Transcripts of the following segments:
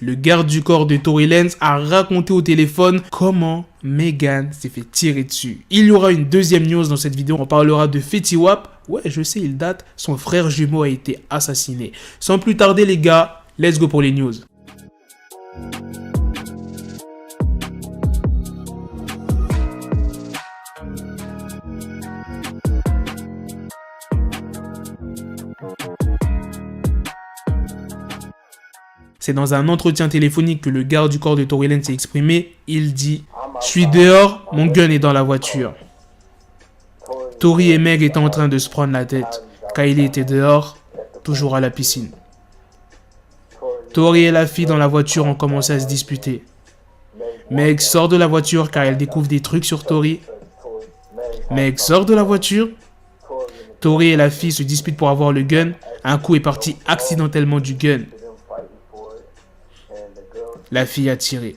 Le garde du corps de Tory Lanez a raconté au téléphone comment Megan s'est fait tirer dessus. Il y aura une deuxième news dans cette vidéo, on parlera de Fetty Wap. Ouais, je sais, il date, son frère jumeau a été assassiné. Sans plus tarder les gars, let's go pour les news. C'est dans un entretien téléphonique que le garde du corps de Tory Lanez s'est exprimé. Il dit « Je suis dehors, mon gun est dans la voiture. » Tory et Meg étaient en train de se prendre la tête. Kylie était dehors, toujours à la piscine. Tory et la fille dans la voiture ont commencé à se disputer. Meg sort de la voiture car elle découvre des trucs sur Tory. Meg sort de la voiture. Tory et la fille se disputent pour avoir le gun. Un coup est parti accidentellement du gun. La fille a tiré.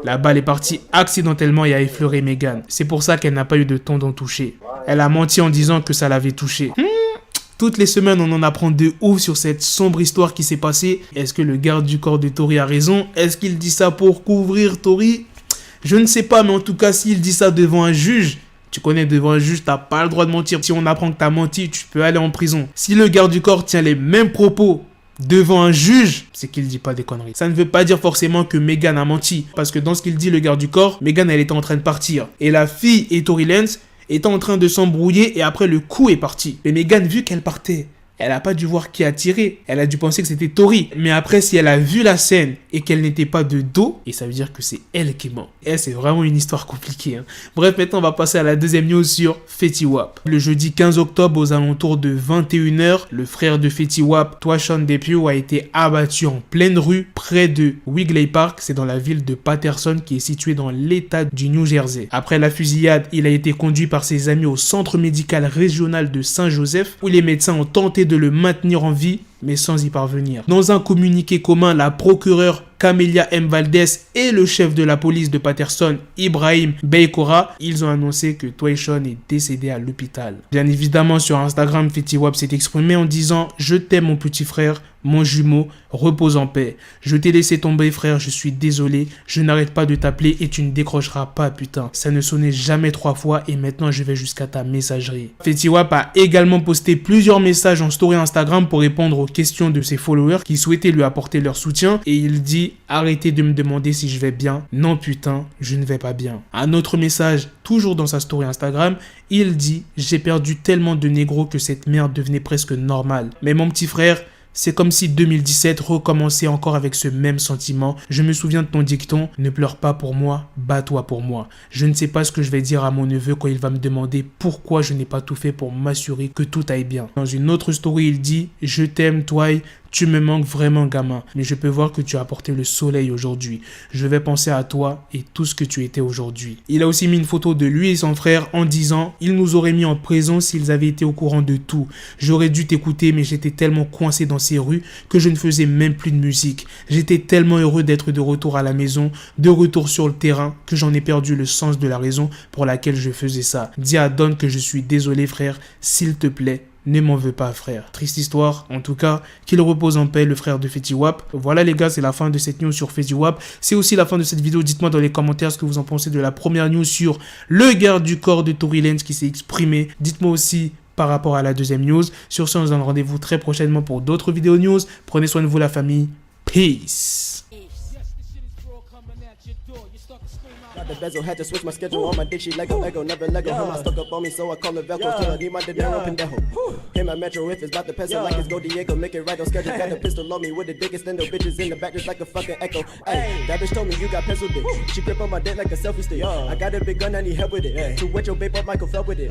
La balle est partie accidentellement et a effleuré Megan. C'est pour ça qu'elle n'a pas eu de temps d'en toucher. Elle a menti en disant que ça l'avait touché. Toutes les semaines, on en apprend de ouf sur cette sombre histoire qui s'est passée. Est-ce que le garde du corps de Tory a raison? Est-ce qu'il dit ça pour couvrir Tory? Je ne sais pas, mais en tout cas, s'il dit ça devant un juge, tu connais, devant un juge, t'as pas le droit de mentir. Si on apprend que t'as menti, tu peux aller en prison. Si le garde du corps tient les mêmes propos devant un juge, c'est qu'il dit pas des conneries. Ça ne veut pas dire forcément que Megan a menti. Parce que dans ce qu'il dit, le garde du corps, Megan, elle était en train de partir. Et la fille et Tory Lanez étaient en train de s'embrouiller et après le coup est parti. Mais Megan, vu qu'elle partait, elle n'a pas dû voir qui a tiré. Elle a dû penser que c'était Tory. Mais après, si elle a vu la scène et qu'elle n'était pas de dos, et ça veut dire que c'est elle qui ment. Et c'est vraiment une histoire compliquée. Bref, maintenant, on va passer à la deuxième news sur Fetty Wap. Le jeudi 15 octobre, aux alentours de 21 h, le frère de Fetty Wap, Twashon Depew, a été abattu en pleine rue, près de Wrigley Park. C'est dans la ville de Paterson, qui est située dans l'état du New Jersey. Après la fusillade, il a été conduit par ses amis au centre médical régional de Saint-Joseph, où les médecins ont tenté de le maintenir en vie, mais sans y parvenir. Dans un communiqué commun, la procureure Camelia M. Valdez et le chef de la police de Paterson, Ibrahim Beikora, ils ont annoncé que Twashon est décédé à l'hôpital. Bien évidemment, sur Instagram, Fetty Wap s'est exprimé en disant « Je t'aime mon petit frère, mon jumeau, repose en paix. Je t'ai laissé tomber frère, je suis désolé, je n'arrête pas de t'appeler et tu ne décrocheras pas putain. Ça ne sonnait jamais 3 fois et maintenant je vais jusqu'à ta messagerie. » Fetty Wap a également posté plusieurs messages en story Instagram pour répondre aux questions de ses followers qui souhaitaient lui apporter leur soutien et il dit « Arrêtez de me demander si je vais bien. Non putain, je ne vais pas bien. » Un autre message, toujours dans sa story Instagram, il dit « J'ai perdu tellement de négros que cette merde devenait presque normale. Mais mon petit frère, c'est comme si 2017 recommençait encore avec ce même sentiment. Je me souviens de ton dicton, ne pleure pas pour moi, bats-toi pour moi. Je ne sais pas ce que je vais dire à mon neveu quand il va me demander pourquoi je n'ai pas tout fait pour m'assurer que tout aille bien. » Dans une autre story, il dit « Je t'aime, Twy. Tu me manques vraiment gamin, mais je peux voir que tu as apporté le soleil aujourd'hui. Je vais penser à toi et tout ce que tu étais aujourd'hui. » Il a aussi mis une photo de lui et son frère en disant « Ils nous auraient mis en prison s'ils avaient été au courant de tout. J'aurais dû t'écouter mais j'étais tellement coincé dans ces rues que je ne faisais même plus de musique. J'étais tellement heureux d'être de retour à la maison, de retour sur le terrain, que j'en ai perdu le sens de la raison pour laquelle je faisais ça. Dis à Don que je suis désolé frère, s'il te plaît. Ne m'en veux pas frère. » Triste histoire, en tout cas, qu'il repose en paix le frère de Fetty Wap. Voilà les gars, c'est la fin de cette news sur Fetty Wap. C'est aussi la fin de cette vidéo. Dites-moi dans les commentaires ce que vous en pensez de la première news sur le garde du corps de Tory Lanez qui s'est exprimé. Dites-moi aussi par rapport à la deuxième news. Sur ce, on se donne rendez-vous très prochainement pour d'autres vidéos news. Prenez soin de vous la famille. Peace. Got the bezel, had to switch my schedule on my dick, she Lego, never Lego. Him, I stuck up on me, so I call it Velcro. Killer, need my dinero, pendejo. Hit my metro if it's about to peso, like it's Go Diego, make it right on schedule. Got the pistol on me with the dick extendo, bitches in the back just like a fucking echo. Ay, that bitch told me you got pencil dick. She grip on my dick like a selfie stick. I got a big gun, I need help with it. To wet your babe up, Michael fell with it.